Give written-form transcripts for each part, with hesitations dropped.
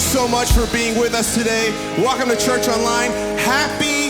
you so much for being with us today. Welcome to Church Online. Happy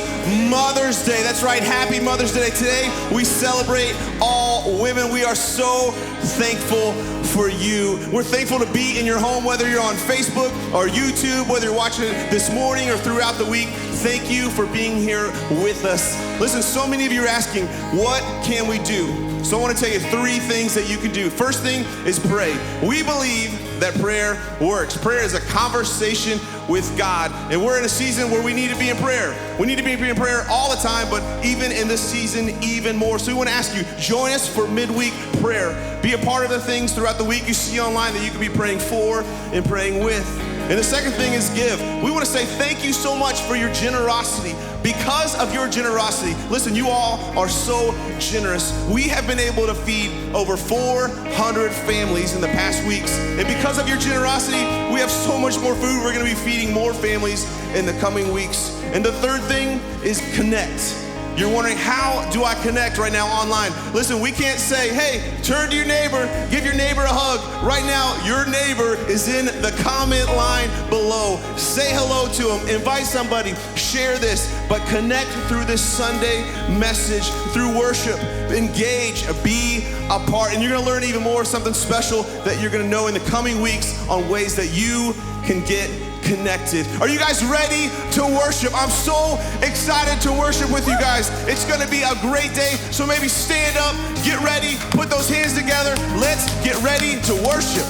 Mother's Day. That's right, happy Mother's Day. Today we celebrate all women. We are so thankful for you. We're thankful to be in your home, whether you're on Facebook or YouTube, whether you're watching it this morning or throughout the week. Thank you for being here with us. Listen, so many of you are asking, what can we do? So I want to tell you 3 things that you can do. First thing is pray. We believe that prayer works. Prayer is a conversation with God. And we're in a season where we need to be in prayer. We need to be in prayer all the time, but even in this season, even more. So we want to ask you, join us for midweek prayer. Be a part of the things throughout the week you see online that you can be praying for and praying with. And the second thing is give. We want to say thank you so much for your generosity. Because of your generosity, listen, you all are so generous. We have been able to feed over 400 families in the past weeks. And because of your generosity, we have so much more food. We're going to be feeding more families in the coming weeks. And the third thing is connect. You're wondering, how do I connect right now online? Listen, we can't say, hey, turn to your neighbor, give your neighbor a hug. Right now, your neighbor is in the comment line below. Say hello to him, invite somebody, share this, but connect through this Sunday message, through worship, engage, be a part. And you're gonna learn even more, something special that you're gonna know in the coming weeks on ways that you can get connected. Are you guys ready to worship? I'm so excited to worship with you guys. It's gonna be a great day. So maybe stand up, get ready, put those hands together. Let's get ready to worship.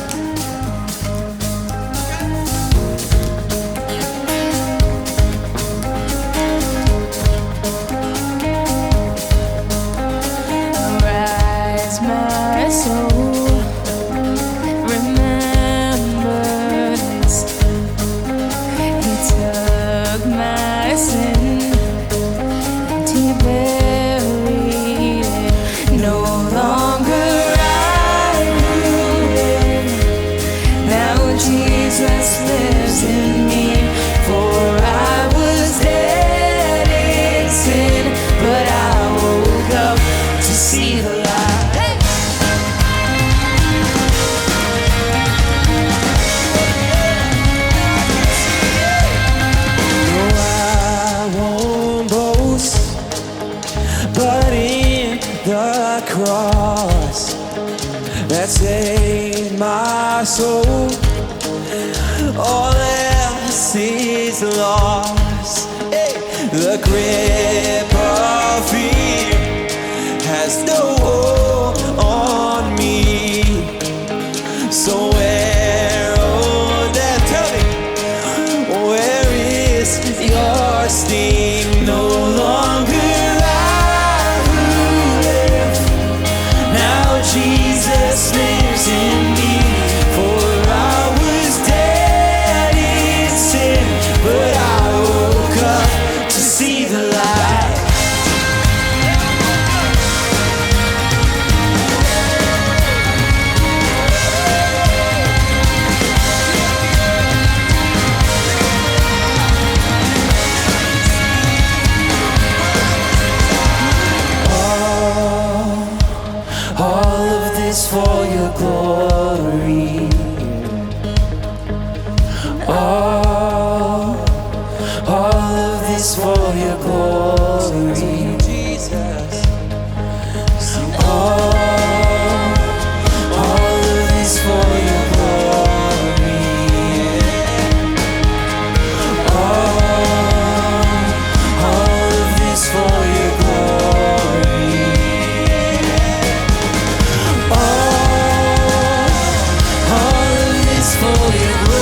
Rise, my soul. Save my soul. All else is lost. Hey. The grip of fear has no hold on me. So where, oh, death, tell me, where is your sting? No longer I who live. Now Jesus lives in me. For I was dead in sin, but I woke up to see the light. All of this for your glory. All of this for your glory, Jesus. All of this for your glory. All of this for your glory. All of this for your glory.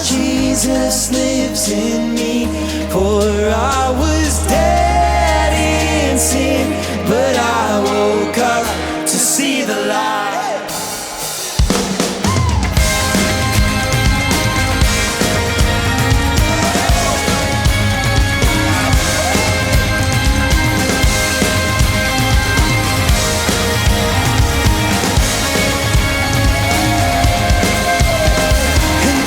Jesus lives in me, for I was dead in sin, but I woke up to see the light. And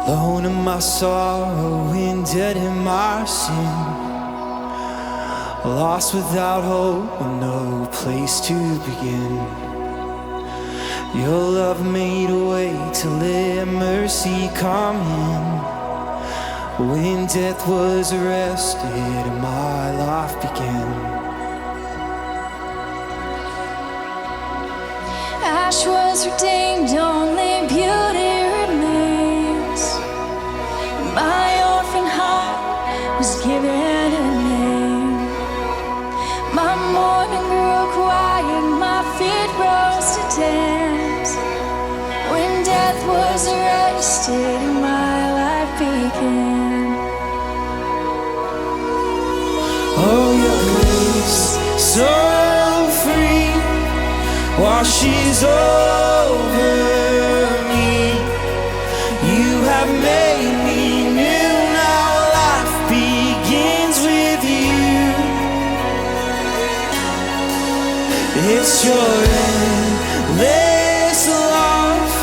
Alone in my sorrow and dead in my sin, lost without hope and no place to begin. Your love made a way to let mercy come in. When death was arrested and my life began. Ash was redeemed, only beauty remains. My orphan heart was given a name. My mourning grew quiet, my feet rose to dance. When death was arrested and my life began. Oh, your grace, so free, washes over me. You have made me new, now life begins with you. It's your endless love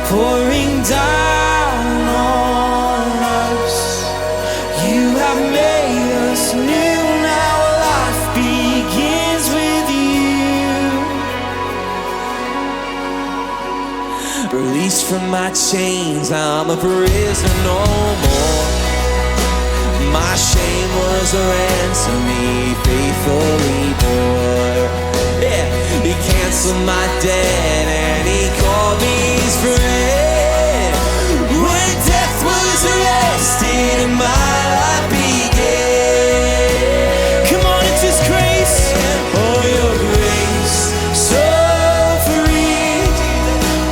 pouring down on us. You have made us new. Released from my chains, I'm a prisoner no more. My shame was a ransom he faithfully bore. Yeah, he canceled my debt and he called me his friend. When death was arrested and my life began. Come on, it's his grace. Oh, your grace, so free,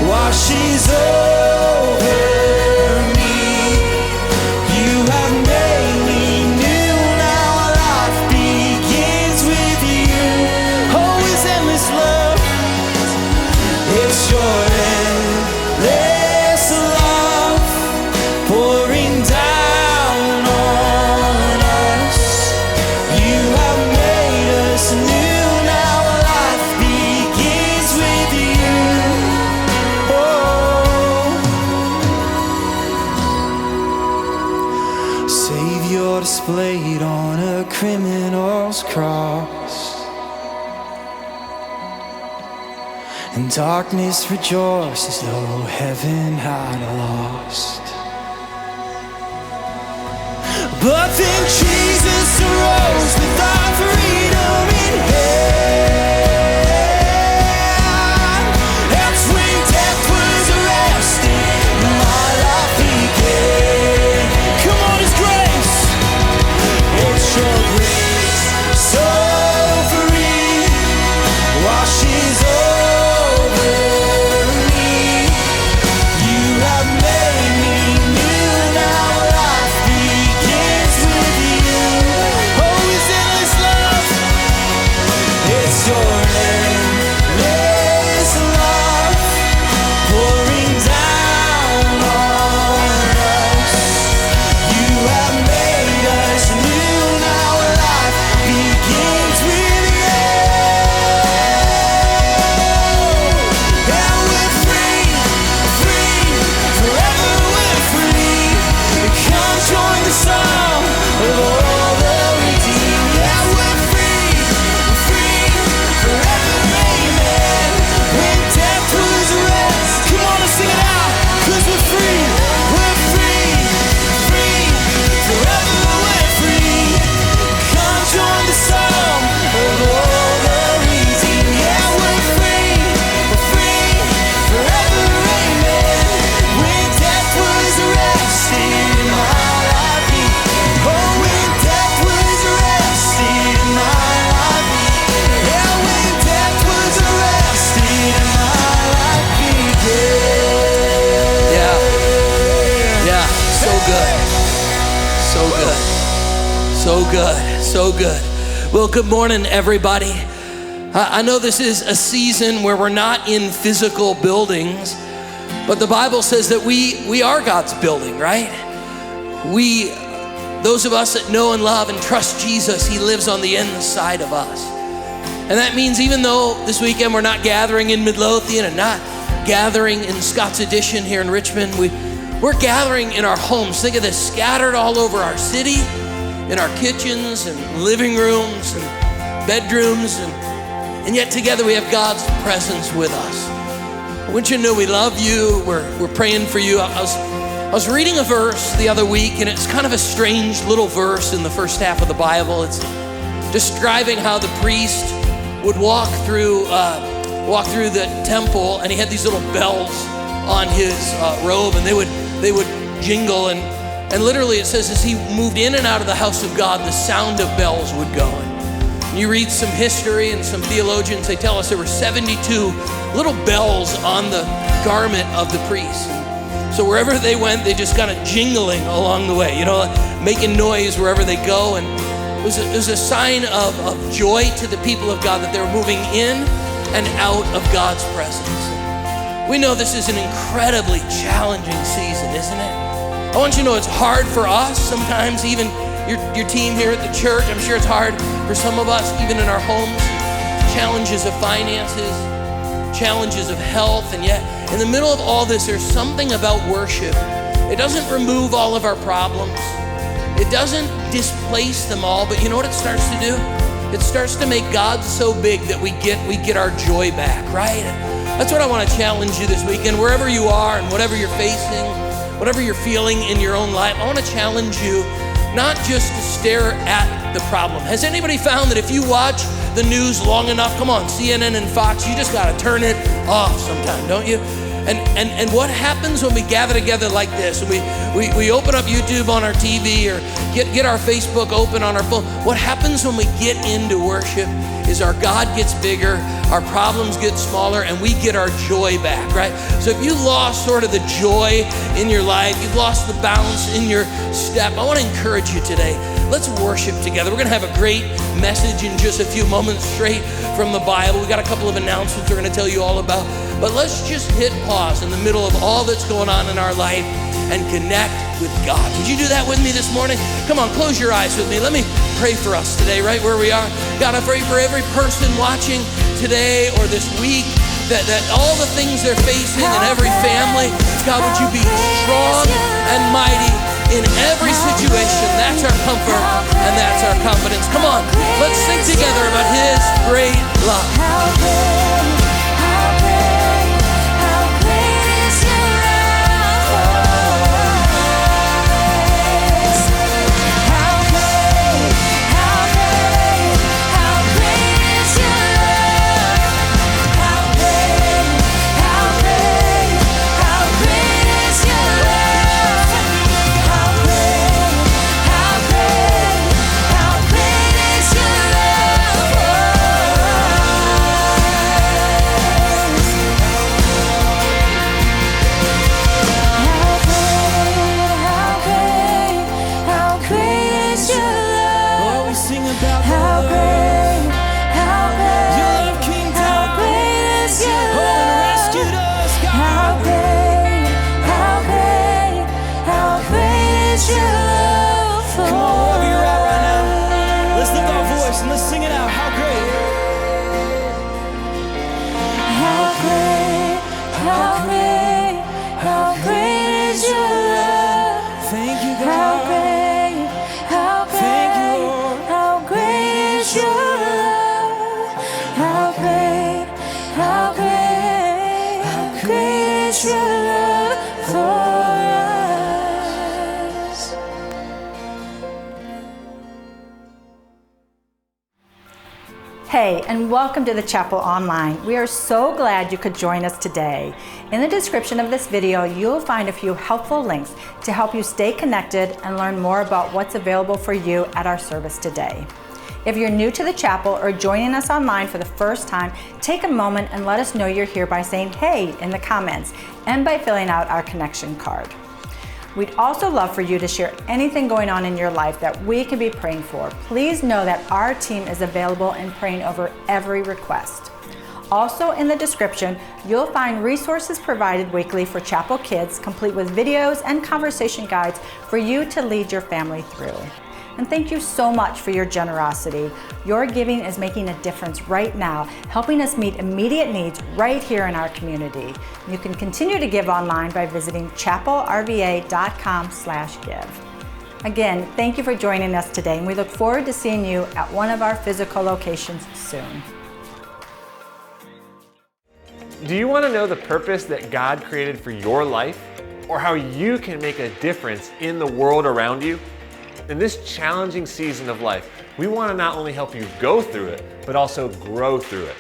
washes over me. You have made me new, now life begins with you. Oh, his endless love, it's your endless love pouring down on us. You have made us new, now life begins with you. Savior displayed on a criminal's cross, and darkness rejoices though heaven had lost. But then Jesus arose with our freedom in hand. That's when death was arrested, my life began. Come on, his grace, it's your grace, so free, washes over me. You have made me new, now life begins with you. Oh, his endless love, it's your endless love pouring down on us. You have made us new, now life begins with you. And we're free, free, forever we're free. Come join the song of all the redeemed. Yeah, we're free, free, forever, amen. When death was arrested, come on and sing it out, 'cause we're free, free, forever we're free. Come join the song of all the redeemed. Yeah, we're free, forever, amen. When death was arrested, my life began. Oh, when death was arrested, my life began. Yeah, when death was arrested, my life began. Yeah, so good. So good. So good. So good. Well, good morning, everybody. I know this is a season where we're not in physical buildings, but the Bible says that we are God's building, right? Those of us that know and love and trust Jesus, he lives on the inside of us. And that means even though this weekend we're not gathering in Midlothian and not gathering in Scott's Addition here in Richmond, we're gathering in our homes. Think of this, scattered all over our city, in our kitchens and living rooms and bedrooms, and yet together we have God's presence with us. I want you to know we love you. We're praying for you. I was reading a verse the other week, and it's kind of a strange little verse in the first half of the Bible. It's describing how the priest would walk through the temple, and he had these little bells on his robe, and they would jingle, and literally it says as he moved in and out of the house of God, the sound of bells would go. And you read some history and some theologians, they tell us there were 72 little bells on the garment of the priest. So wherever they went, they just kind of jingling along the way, making noise wherever they go. And it was a sign of joy to the people of God that they were moving in and out of God's presence. We know this is an incredibly challenging season, isn't it? I want you to know it's hard for us sometimes, even your team here at the church. I'm sure it's hard for some of us, even in our homes. Challenges of finances, challenges of health, and yet in the middle of all this, there's something about worship. It doesn't remove all of our problems. It doesn't displace them all, but you know what it starts to do? It starts to make God so big that we get our joy back, right? That's what I want to challenge you this weekend. Wherever you are and whatever you're facing, whatever you're feeling in your own life, I want to challenge you not just to stare at the problem. Has anybody found that if you watch the news long enough, come on, CNN and Fox, you just got to turn it off sometime, don't you? And what happens when we gather together like this, and we open up YouTube on our TV or get our Facebook open on our phone? What happens when we get into worship is our God gets bigger, our problems get smaller, and we get our joy back, right? So if you lost sort of the joy in your life, you've lost the balance in your step, I want to encourage you today. Let's worship together. We're going to have a great message in just a few moments straight from the Bible. We got a couple of announcements we're going to tell you all about. But let's just hit pause in the middle of all that's going on in our life and connect with God. Would you do that with me this morning? Come on, close your eyes with me. Let me pray for us today, right where we are. God, I pray for every person watching today or this week, that all the things they're facing in every family, God, would you be strong and mighty in every situation. That's our comfort and that's our confidence. Come on, let's sing together about His great love. Hey, and welcome to the Chapel Online. We are so glad you could join us today. In the description of this video, you'll find a few helpful links to help you stay connected and learn more about what's available for you at our service today. If you're new to the chapel or joining us online for the first time, take a moment and let us know you're here by saying hey in the comments and by filling out our connection card. We'd also love for you to share anything going on in your life that we can be praying for. Please know that our team is available and praying over every request. Also in the description, you'll find resources provided weekly for Chapel Kids, complete with videos and conversation guides for you to lead your family through. And thank you so much for your generosity. Your giving is making a difference right now, helping us meet immediate needs right here in our community. You can continue to give online by visiting chapelrva.com/give. Again, thank you for joining us today, and we look forward to seeing you at one of our physical locations soon. Do you want to know the purpose that God created for your life, or how you can make a difference in the world around you? In this challenging season of life, we want to not only help you go through it, but also grow through it.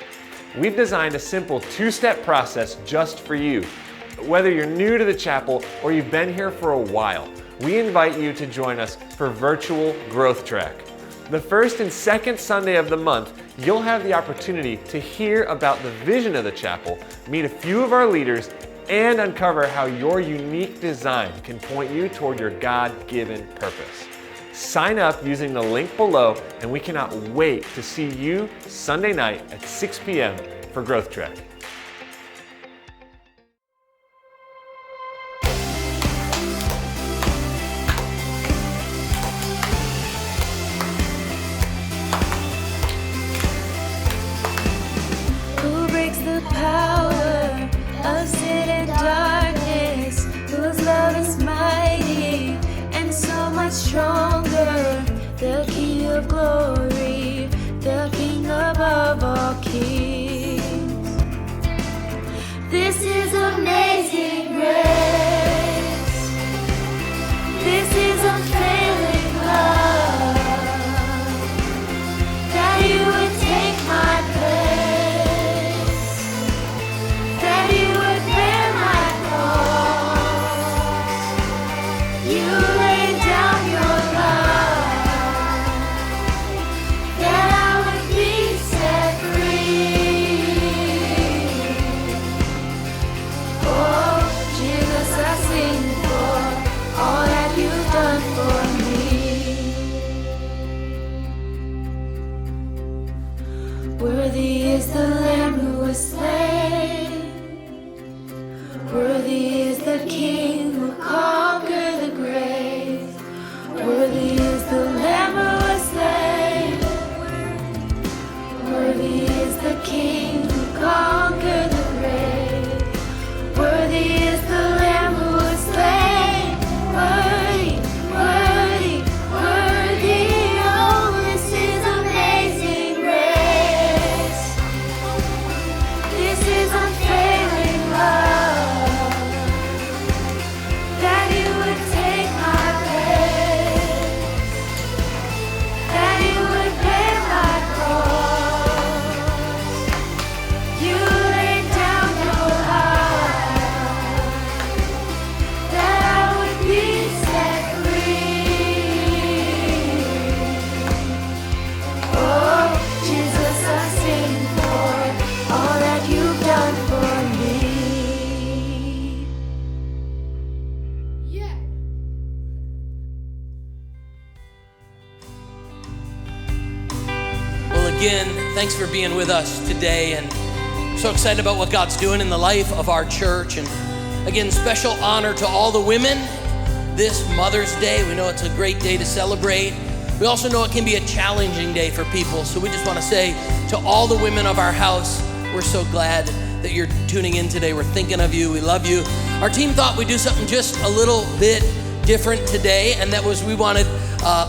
We've designed a simple 2-step process just for you. Whether you're new to the chapel or you've been here for a while, we invite you to join us for Virtual Growth Track. The first and second Sunday of the month, you'll have the opportunity to hear about the vision of the chapel, meet a few of our leaders, and uncover how your unique design can point you toward your God-given purpose. Sign up using the link below, and we cannot wait to see you Sunday night at 6 p.m. for Growth Track. Who breaks the power of sin and darkness? Whose love is mighty and so much stronger? The King of glory, the King above all kings. This is amazing grace. This is unfailing love. That you would take my place, that you would bear my cross. You laid down your life, that I would be set free. Oh, Jesus, I sing for all that you've done for me. Worthy is the Lamb who was slain. Worthy is the King who conquered the grave. Worthy is the Lamb who was slain. Worthy is the King who conquered the grave. Worthy is the Lamb who was slain. Worthy, worthy, worthy. Oh, this is amazing grace. This is unfailing love. That you would take my place, that you would bear my cross. You laid down your life, that I would be set free. Oh, Jesus, I sing for all that you've done for me. Well, again, thanks for being with us today, and so excited about what God's doing in the life of our church. And again, special honor to all the women this Mother's Day. We know it's a great day to celebrate. We also know it can be a challenging day for people. So we just want to say to all the women of our house, we're so glad that you're tuning in today. We're thinking of you. We love you. Our team thought we'd do something just a little bit different today, and that was we wanted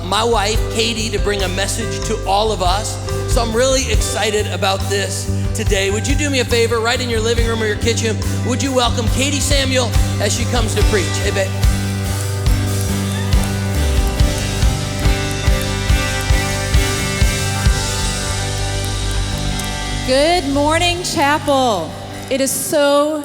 my wife, Katie, to bring a message to all of us. So I'm really excited about this today. Would you do me a favor, right in your living room or your kitchen, would you welcome Katie Samuel as she comes to preach? Hey, babe. Good morning, Chapel. It is so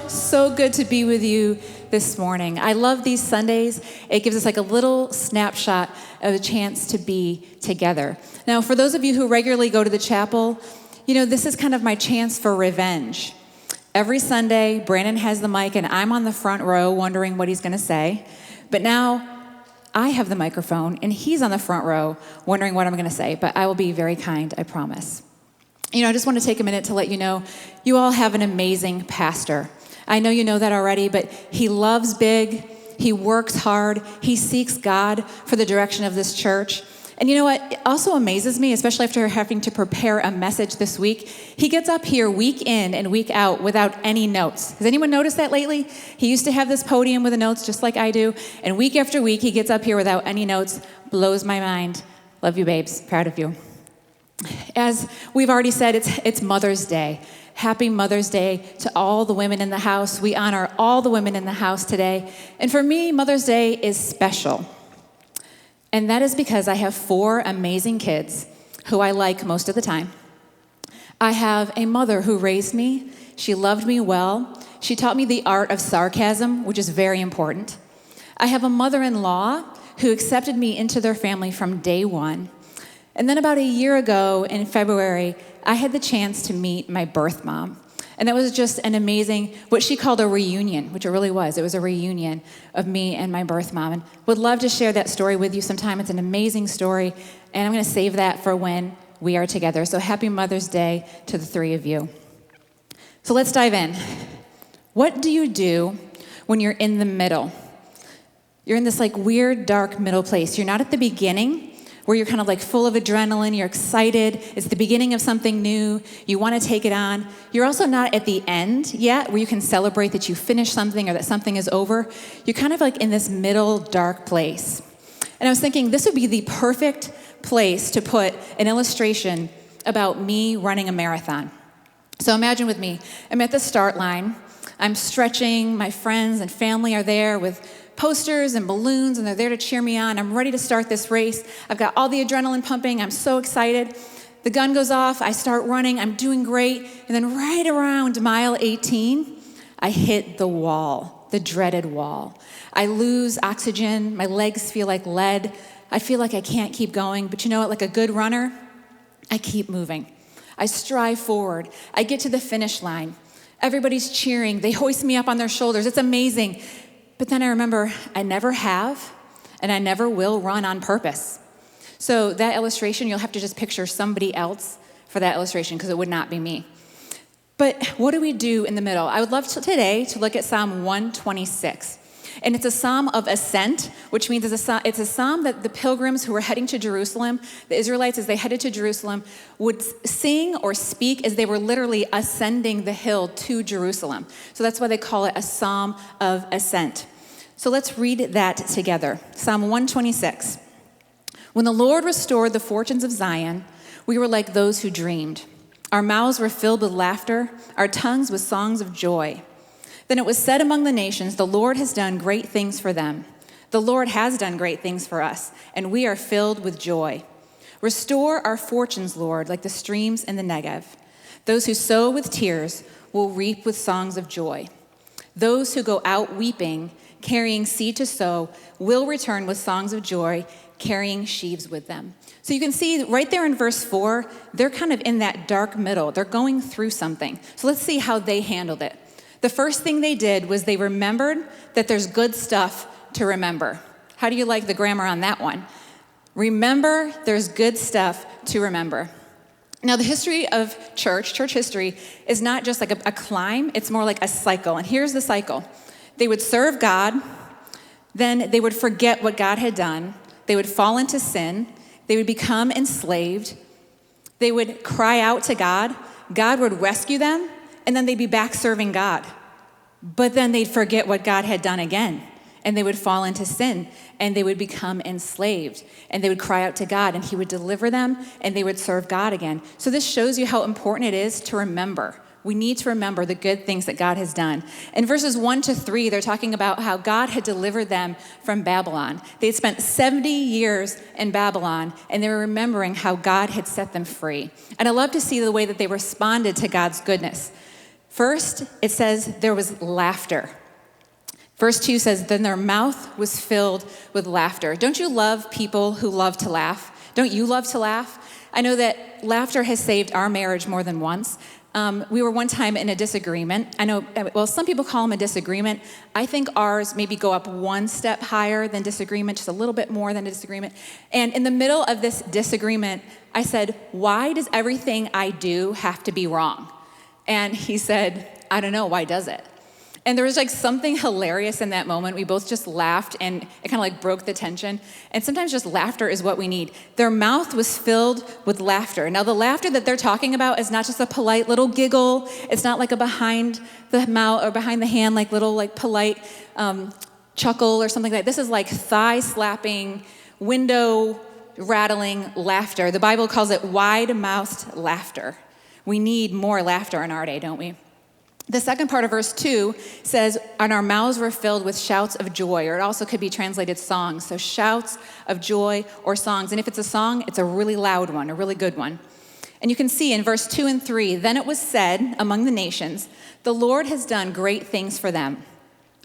good to be with you this morning. I love these Sundays. It gives us like a little snapshot of a chance to be together. Now, for those of you who regularly go to the chapel, you know, this is kind of my chance for revenge. Every Sunday, Brandon has the mic and I'm on the front row wondering what he's going to say. But now I have the microphone and he's on the front row wondering what I'm going to say. But I will be very kind, I promise. You know, I just want to take a minute to let you know, you all have an amazing pastor. I know you know that already, but he loves big, he works hard, he seeks God for the direction of this church. And you know what? It also amazes me, especially after having to prepare a message this week. He gets up here week in and week out without any notes. Has anyone noticed that lately? He used to have this podium with the notes just like I do. And week after week, he gets up here without any notes. Blows my mind. Love you, babes. Proud of you. As we've already said, it's Mother's Day. Happy Mother's Day to all the women in the house. We honor all the women in the house today. And for me, Mother's Day is special. And that is because I have 4 amazing kids who I like most of the time. I have a mother who raised me. She loved me well. She taught me the art of sarcasm, which is very important. I have a mother-in-law who accepted me into their family from day one. And then about a year ago in February, I had the chance to meet my birth mom. And that was just an amazing, what she called a reunion, which it really was. It was a reunion of me and my birth mom. And would love to share that story with you sometime. It's an amazing story. And I'm going to save that for when we are together. So happy Mother's Day to the 3 of you. So let's dive in. What do you do when you're in the middle? You're in this like weird, dark middle place. You're not at the beginning, where you're kind of like full of adrenaline, you're excited, it's the beginning of something new, you want to take it on. You're also not at the end yet, where you can celebrate that you finished something or that something is over. You're kind of like in this middle dark place. And I was thinking this would be the perfect place to put an illustration about me running a marathon. So imagine with me, I'm at the start line, I'm stretching, my friends and family are there with posters and balloons, and they're there to cheer me on. I'm ready to start this race. I've got all the adrenaline pumping. I'm so excited. The gun goes off. I start running. I'm doing great. And then right around mile 18, I hit the wall, the dreaded wall. I lose oxygen. My legs feel like lead. I feel like I can't keep going. But you know what? Like a good runner, I keep moving. I strive forward. I get to the finish line. Everybody's cheering. They hoist me up on their shoulders. It's amazing. But then I remember I never have, and I never will run on purpose. So that illustration, you'll have to just picture somebody else for that illustration, because it would not be me. But what do we do in the middle? I would love today to look at Psalm 126. And it's a psalm of ascent, which means it's a psalm that the pilgrims who were heading to Jerusalem, the Israelites as they headed to Jerusalem, would sing or speak as they were literally ascending the hill to Jerusalem. So that's why they call it a psalm of ascent. So let's read that together. Psalm 126. When the Lord restored the fortunes of Zion, we were like those who dreamed. Our mouths were filled with laughter, our tongues with songs of joy. Then it was said among the nations, the Lord has done great things for them. The Lord has done great things for us, and we are filled with joy. Restore our fortunes, Lord, like the streams in the Negev. Those who sow with tears will reap with songs of joy. Those who go out weeping, carrying seed to sow, will return with songs of joy, carrying sheaves with them. So you can see right there in verse 4, they're kind of in that dark middle. They're going through something. So let's see how they handled it. The first thing they did was they remembered that there's good stuff to remember. How do you like the grammar on that one? Remember, there's good stuff to remember. Now, the history of church history, is not just like a climb, it's more like a cycle. And here's the cycle. They would serve God, then they would forget what God had done, they would fall into sin, they would become enslaved, they would cry out to God, God would rescue them, and then they'd be back serving God. But then they'd forget what God had done again, and they would fall into sin, and they would become enslaved, and they would cry out to God, and he would deliver them, and they would serve God again. So this shows you how important it is to remember. We need to remember the good things that God has done. In verses 1-3, they're talking about how God had delivered them from Babylon. They had spent 70 years in Babylon, and they were remembering how God had set them free. And I love to see the way that they responded to God's goodness. First, it says there was laughter. Verse 2 says, then their mouth was filled with laughter. Don't you love people who love to laugh? Don't you love to laugh? I know that laughter has saved our marriage more than once. We were one time in a disagreement. I know, well, some people call them a disagreement. I think ours maybe go up one step higher than disagreement, just a little bit more than a disagreement. And in the middle of this disagreement, I said, why does everything I do have to be wrong? And he said, I don't know, why does it? And there was like something hilarious in that moment. We both just laughed and it kind of like broke the tension. And sometimes just laughter is what we need. Their mouth was filled with laughter. Now the laughter that they're talking about is not just a polite little giggle. It's not like a behind the mouth or behind the hand, like little like polite chuckle or something like that. This is like thigh slapping, window rattling laughter. The Bible calls it wide-mouthed laughter. We need more laughter in our day, don't we? The second part of verse 2 says, and our mouths were filled with shouts of joy, or it also could be translated songs. So shouts of joy or songs. And if it's a song, it's a really loud one, a really good one. And you can see in verse 2 and 3, then it was said among the nations, the Lord has done great things for them.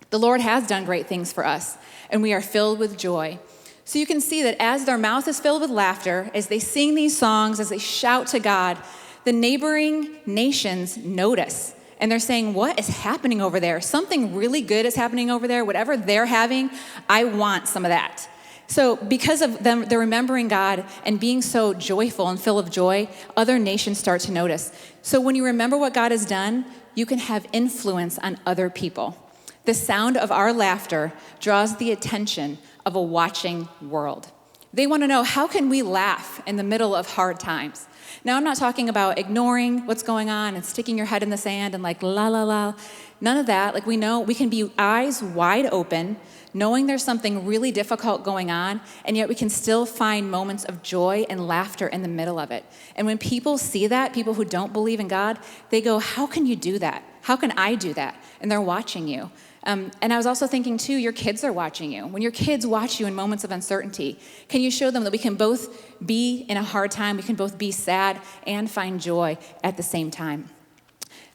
The Lord has done great things for us, and we are filled with joy. So you can see that as their mouth is filled with laughter, as they sing these songs, as they shout to God, the neighboring nations notice. And they're saying, what is happening over there? Something really good is happening over there. Whatever they're having, I want some of that. So because of them, they're remembering God and being so joyful and full of joy, other nations start to notice. So when you remember what God has done, you can have influence on other people. The sound of our laughter draws the attention of a watching world. They want to know, how can we laugh in the middle of hard times? Now, I'm not talking about ignoring what's going on and sticking your head in the sand and like, la, la, la. None of that. Like, we know we can be eyes wide open, knowing there's something really difficult going on, and yet we can still find moments of joy and laughter in the middle of it. And when people see that, people who don't believe in God, they go, how can you do that? How can I do that? And they're watching you. And I was also thinking, too, your kids are watching you. When your kids watch you in moments of uncertainty, can you show them that we can both be in a hard time, we can both be sad and find joy at the same time?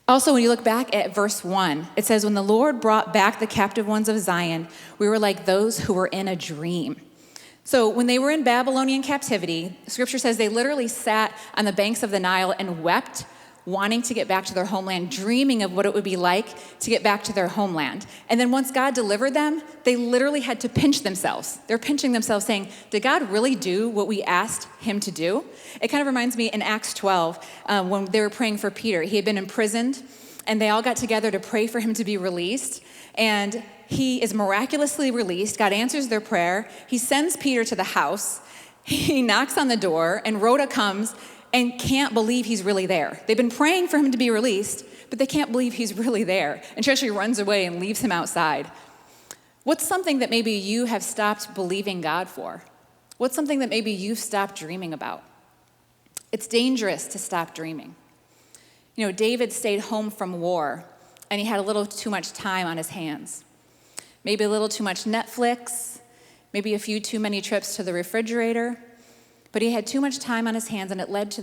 Also, when you look back at verse 1, it says, when the Lord brought back the captive ones of Zion, we were like those who were in a dream. So when they were in Babylonian captivity, Scripture says they literally sat on the banks of the Nile and wept, wanting to get back to their homeland, dreaming of what it would be like to get back to their homeland. And then once God delivered them, they literally had to pinch themselves. They're pinching themselves saying, did God really do what we asked him to do? It kind of reminds me in Acts 12, when they were praying for Peter. He had been imprisoned, and they all got together to pray for him to be released. And he is miraculously released. God answers their prayer. He sends Peter to the house. He knocks on the door, and Rhoda comes and can't believe he's really there. They've been praying for him to be released, but they can't believe he's really there. And she actually runs away and leaves him outside. What's something that maybe you have stopped believing God for? What's something that maybe you've stopped dreaming about? It's dangerous to stop dreaming. You know, David stayed home from war, and he had a little too much time on his hands. Maybe a little too much Netflix, maybe a few too many trips to the refrigerator. But he had too much time on his hands, and it led to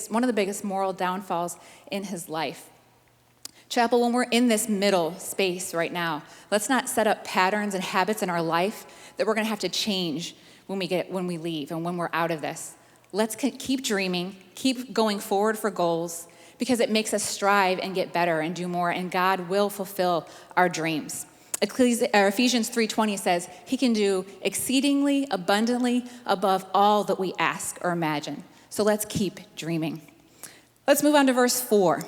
one of the biggest moral downfalls in his life. Chapel, when we're in this middle space right now, let's not set up patterns and habits in our life that we're going to have to change when we leave and when we're out of this. Let's keep dreaming, keep going forward for goals, because it makes us strive and get better and do more, and God will fulfill our dreams. Ephesians 3:20 says, he can do exceedingly abundantly above all that we ask or imagine. So let's keep dreaming. Let's move on to verse 4.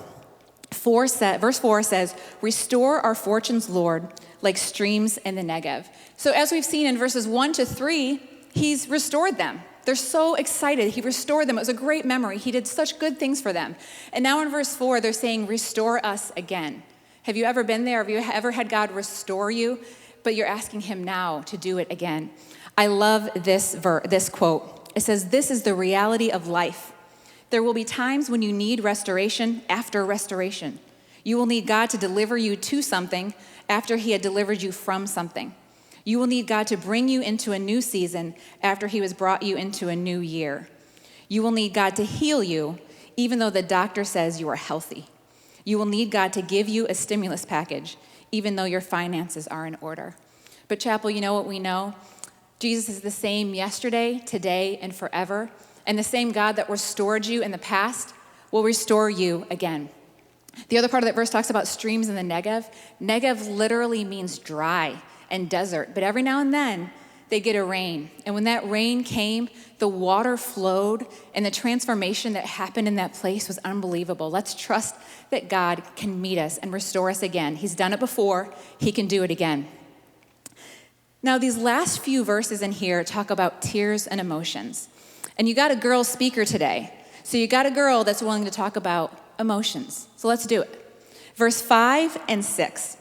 Verse 4 says, restore our fortunes, Lord, like streams in the Negev. So as we've seen in verses 1 to 3, he's restored them. They're so excited. He restored them. It was a great memory. He did such good things for them. And now in verse 4, they're saying, restore us again. Have you ever been there? Have you ever had God restore you, but you're asking him now to do it again? I love this quote. It says, this is the reality of life. There will be times when you need restoration after restoration. You will need God to deliver you to something after he had delivered you from something. You will need God to bring you into a new season after he has brought you into a new year. You will need God to heal you, even though the doctor says you are healthy. You will need God to give you a stimulus package, even though your finances are in order. But Chapel, you know what we know? Jesus is the same yesterday, today, and forever. And the same God that restored you in the past will restore you again. The other part of that verse talks about streams in the Negev. Negev literally means dry and desert. But every now and then, they get a rain. And when that rain came, the water flowed, and the transformation that happened in that place was unbelievable. Let's trust that God can meet us and restore us again. He's done it before. He can do it again. Now, these last few verses in here talk about tears and emotions. And you got a girl speaker today. So you got a girl that's willing to talk about emotions. So let's do it. Verse 5 and 6.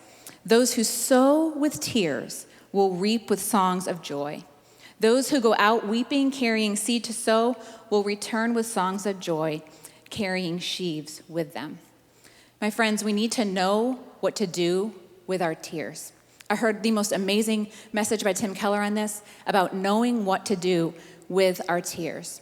Those who sow with tears will reap with songs of joy. Those who go out weeping, carrying seed to sow, will return with songs of joy, carrying sheaves with them. My friends, we need to know what to do with our tears. I heard the most amazing message by Tim Keller on this about knowing what to do with our tears.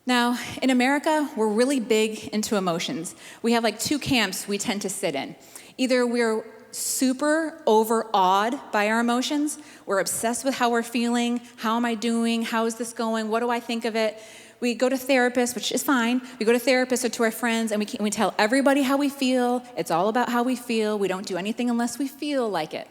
Now, in America, we're really big into emotions. We have like two camps we tend to sit in. Either we're super overawed by our emotions, we're obsessed with how we're feeling, how am I doing, how is this going, what do I think of it? We go to therapists, which is fine. We go to therapists or to our friends, and we tell everybody how we feel. It's all about how we feel. We don't do anything unless we feel like it.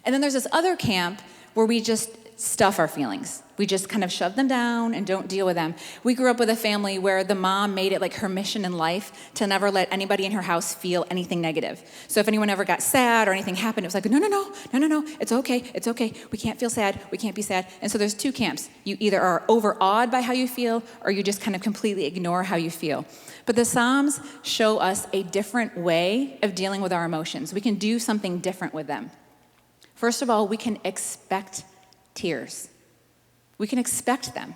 And then there's this other camp where we just stuff our feelings. We just kind of shove them down and don't deal with them. We grew up with a family where the mom made it like her mission in life to never let anybody in her house feel anything negative. So if anyone ever got sad or anything happened, it was like, no, it's okay. We can't feel sad, we can't be sad. And so there's two camps. You either are overawed by how you feel, or you just kind of completely ignore how you feel. But the Psalms show us a different way of dealing with our emotions. We can do something different with them. First of all, we can expect tears. We can expect them.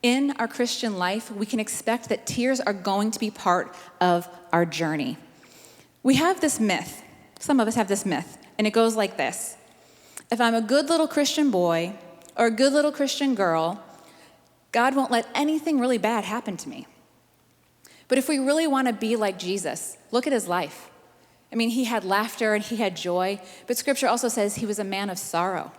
In our Christian life, we can expect that tears are going to be part of our journey. We have this myth. Some of us have this myth, and it goes like this. If I'm a good little Christian boy or a good little Christian girl, God won't let anything really bad happen to me. But if we really want to be like Jesus, look at his life. I mean, he had laughter and he had joy, but Scripture also says he was a man of sorrow.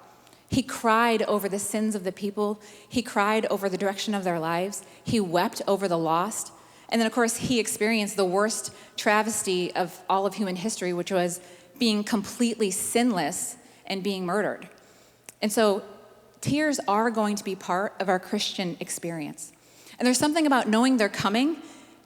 He cried over the sins of the people. He cried over the direction of their lives. He wept over the lost. And then, of course, he experienced the worst travesty of all of human history, which was being completely sinless and being murdered. And so tears are going to be part of our Christian experience. And there's something about knowing they're coming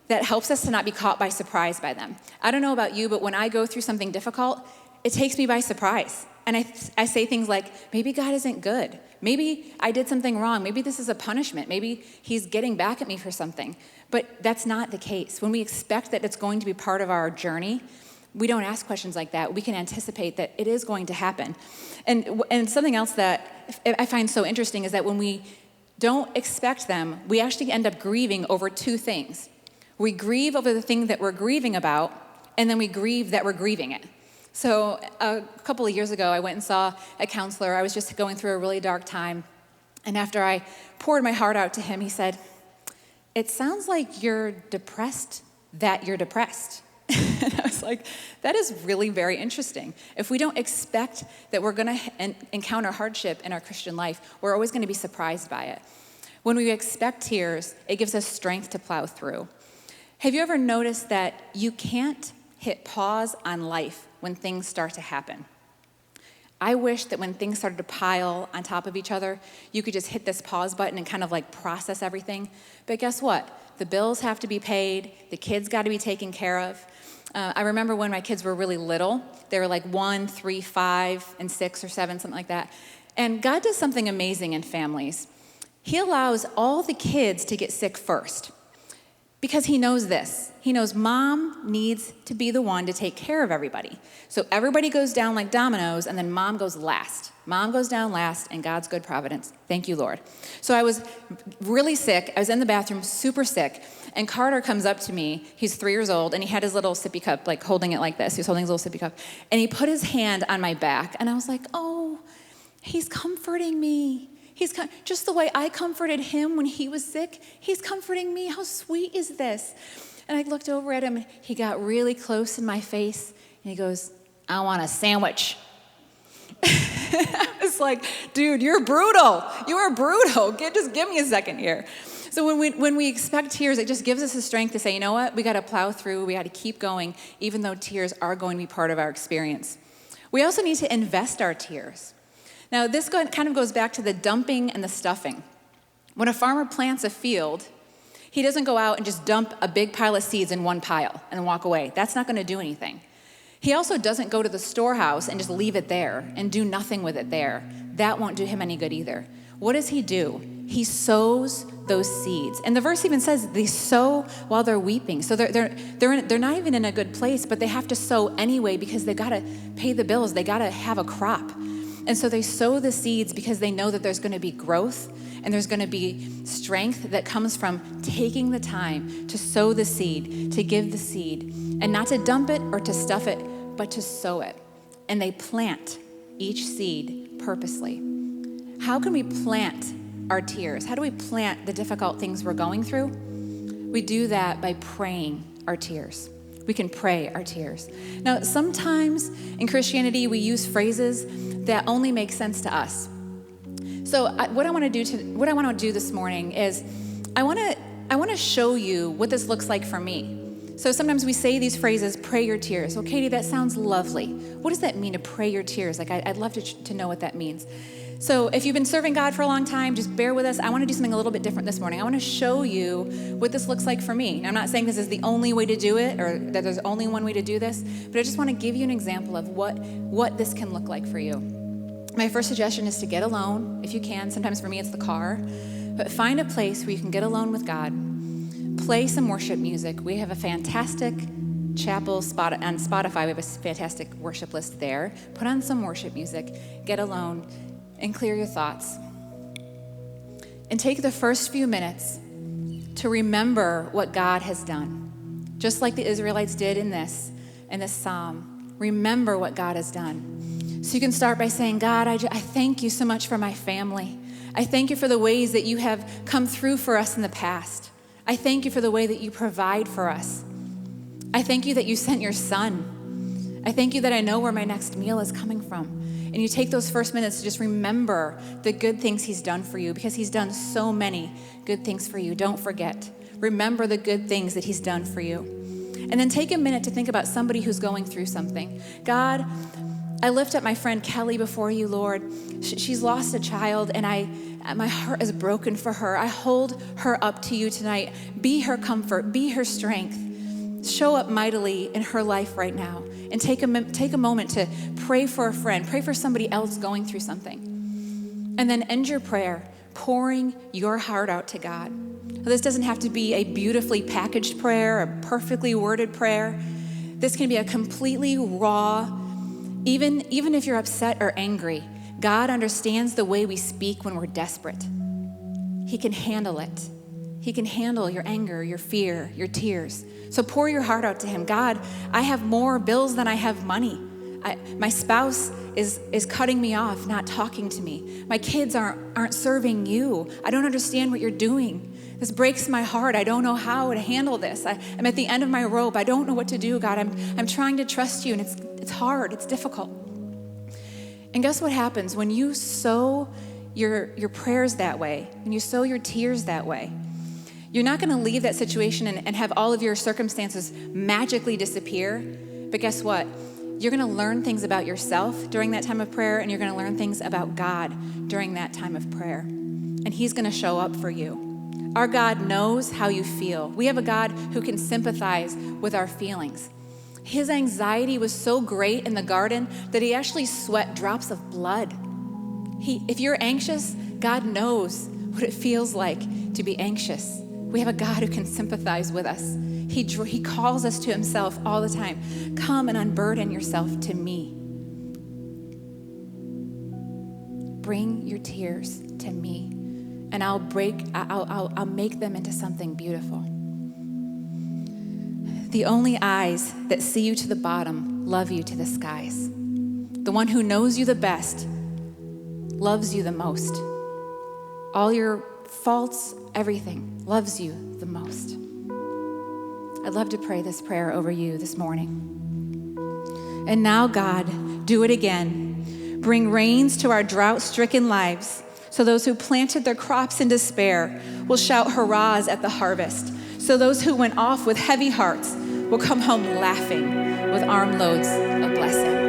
that helps us to not be caught by surprise by them. I don't know about you, but when I go through something difficult, it takes me by surprise. And I say things like, maybe God isn't good. Maybe I did something wrong. Maybe this is a punishment. Maybe he's getting back at me for something. But that's not the case. When we expect that it's going to be part of our journey, we don't ask questions like that. We can anticipate that it is going to happen. And something else that I find so interesting is that when we don't expect them, we actually end up grieving over two things. We grieve over the thing that we're grieving about, and then we grieve that we're grieving it. So a couple of years ago, I went and saw a counselor. I was just going through a really dark time. And after I poured my heart out to him, he said, "It sounds like you're depressed that you're depressed." And I was like, that is really very interesting. If we don't expect that we're going to encounter hardship in our Christian life, we're always going to be surprised by it. When we expect tears, it gives us strength to plow through. Have you ever noticed that you can't hit pause on life when things start to happen? I wish that when things started to pile on top of each other, you could just hit this pause button and kind of like process everything. But guess what? The bills have to be paid. The kids got to be taken care of. I remember when my kids were really little. They were like 1, 3, 5, and 6 or 7, something like that. And God does something amazing in families. He allows all the kids to get sick first. Because he knows this. He knows mom needs to be the one to take care of everybody. So everybody goes down like dominoes, and then mom goes last. Mom goes down last in God's good providence. Thank you, Lord. So I was really sick. I was in the bathroom, super sick. And Carter comes up to me. He's 3 years old, and he had his little sippy cup, like holding it like this. He was holding his little sippy cup. And he put his hand on my back. And I was like, oh, he's comforting me. Just the way I comforted him when he was sick, he's comforting me. How sweet is this? And I looked over at him, and he got really close in my face, and he goes, "I want a sandwich." I was like, dude, you're brutal. You are brutal. Just give me a second here. So when we expect tears, it just gives us the strength to say, you know what? We got to plow through. We got to keep going, even though tears are going to be part of our experience. We also need to invest our tears. Now, this kind of goes back to the dumping and the stuffing. When a farmer plants a field, he doesn't go out and just dump a big pile of seeds in one pile and then walk away. That's not going to do anything. He also doesn't go to the storehouse and just leave it there and do nothing with it there. That won't do him any good either. What does he do? He sows those seeds. And the verse even says they sow while they're weeping. So they're not even in a good place, but they have to sow anyway because they got to pay the bills. They got to have a crop. And so they sow the seeds because they know that there's going to be growth and there's going to be strength that comes from taking the time to sow the seed, to give the seed, and not to dump it or to stuff it, but to sow it. And they plant each seed purposely. How can we plant our tears? How do we plant the difficult things we're going through? We do that by praying our tears. We can pray our tears. Now, sometimes in Christianity, we use phrases that only make sense to us. So what I want to do this morning is I want to show you what this looks like for me. So sometimes we say these phrases, pray your tears. Well, Katie, that sounds lovely. What does that mean to pray your tears? Like, I'd love to know what that means. So if you've been serving God for a long time, just bear with us. I want to do something a little bit different this morning. I want to show you what this looks like for me. Now, I'm not saying this is the only way to do it or that there's only one way to do this, but I just want to give you an example of what this can look like for you. My first suggestion is to get alone, if you can. Sometimes for me, it's the car. But find a place where you can get alone with God. Play some worship music. We have a fantastic chapel spot on Spotify. We have a fantastic worship list there. Put on some worship music, get alone, and clear your thoughts. And take the first few minutes to remember what God has done. Just like the Israelites did in this psalm. Remember what God has done. So you can start by saying, God, I thank you so much for my family. I thank you for the ways that you have come through for us in the past. I thank you for the way that you provide for us. I thank you that you sent your son. I thank you that I know where my next meal is coming from. And you take those first minutes to just remember the good things he's done for you, because he's done so many good things for you. Don't forget. Remember the good things that he's done for you. And then take a minute to think about somebody who's going through something. God, I lift up my friend Kelly before you, Lord. She's lost a child, and my heart is broken for her. I hold her up to you tonight. Be her comfort. Be her strength. Show up mightily in her life right now. And take a moment to pray for a friend. Pray for somebody else going through something. And then end your prayer, pouring your heart out to God. Now, this doesn't have to be a beautifully packaged prayer, a perfectly worded prayer. This can be a completely raw, even if you're upset or angry, God understands the way we speak when we're desperate. He can handle it. He can handle your anger, your fear, your tears. So pour your heart out to him. God, I have more bills than I have money. My spouse is cutting me off, not talking to me. My kids aren't serving you. I don't understand what you're doing. This breaks my heart. I don't know how to handle this. I'm at the end of my rope. I don't know what to do, God. I'm trying to trust you, and it's hard. It's difficult. And guess what happens when you sow your prayers that way, when you sow your tears that way? You're not going to leave that situation and have all of your circumstances magically disappear. But guess what? You're going to learn things about yourself during that time of prayer, and you're going to learn things about God during that time of prayer. And he's going to show up for you. Our God knows how you feel. We have a God who can sympathize with our feelings. His anxiety was so great in the garden that he actually sweat drops of blood. If you're anxious, God knows what it feels like to be anxious. We have a God who can sympathize with us. He calls us to himself all the time. Come and unburden yourself to me. Bring your tears to me, and I'll make them into something beautiful. The only eyes that see you to the bottom love you to the skies. The one who knows you the best loves you the most. All your faults, everything, loves you the most. I'd love to pray this prayer over you this morning. And now, God, do it again. Bring rains to our drought-stricken lives, so those who planted their crops in despair will shout hurrahs at the harvest. So those who went off with heavy hearts will come home laughing with armloads of blessing.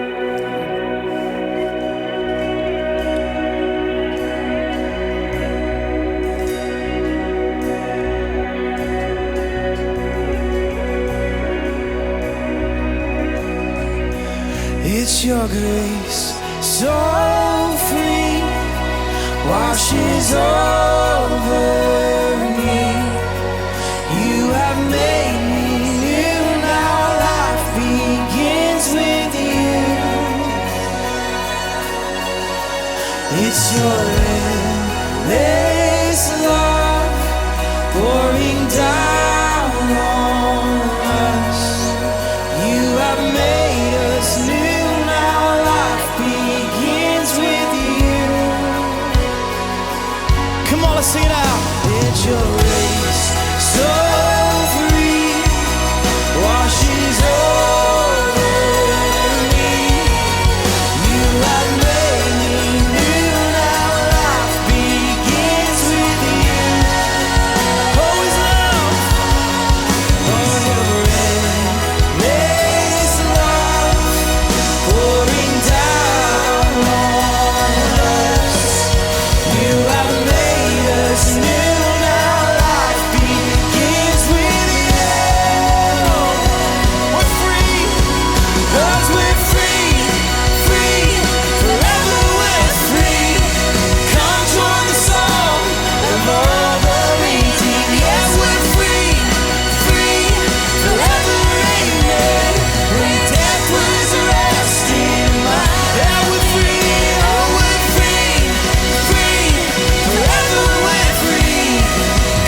It's your grace, so free, washes over me. You have made me new, now life begins with you. It's your endless love pouring down on us. You have made us new, now life begins with you. Come on, let's sing it out. It's your grace, so free, washes over me. You have made me new, now life begins with you. Oh, His love, oh, your endless love pouring down on us. You have made us new, now life begins with you. We're free, 'cause we're free, free, forever we're free. Come join the song of all the redeemed. Yes, we're free, free, forever, amen. When death was arrested, yeah, we're free, oh, we're free, free, forever we're free.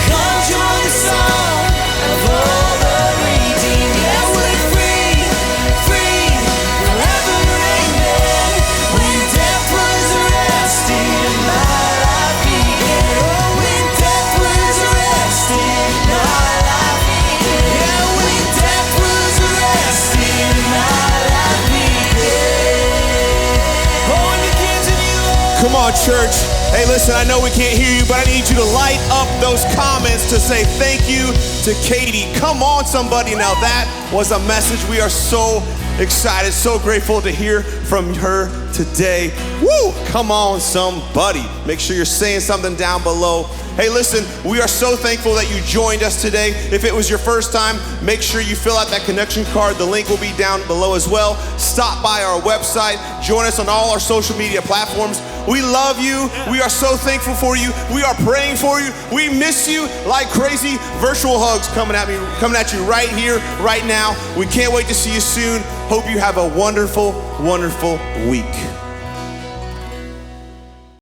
Come join the song of all the redeemed. Yeah, we're free, free, forever, amen. When death was arrested, my life began. Oh, when death was arrested, my life began. Yeah, when death was arrested, my life began. Oh, and begins in you, Lord. Come on, church. Hey, listen, I know we can't hear you, but I need you to light up those comments to say thank you to Katie. Come on, somebody. Now, that was a message. We are so excited, so grateful to hear from her today. Woo! Come on, somebody. Make sure you're saying something down below. Hey, listen, we are so thankful that you joined us today. If it was your first time, make sure you fill out that connection card. The link will be down below as well. Stop by our website. Join us on all our social media platforms. We love you. We are so thankful for you. We are praying for you. We miss you like crazy. Virtual hugs coming at you right here, right now. We can't wait to see you soon. Hope you have a wonderful, wonderful week.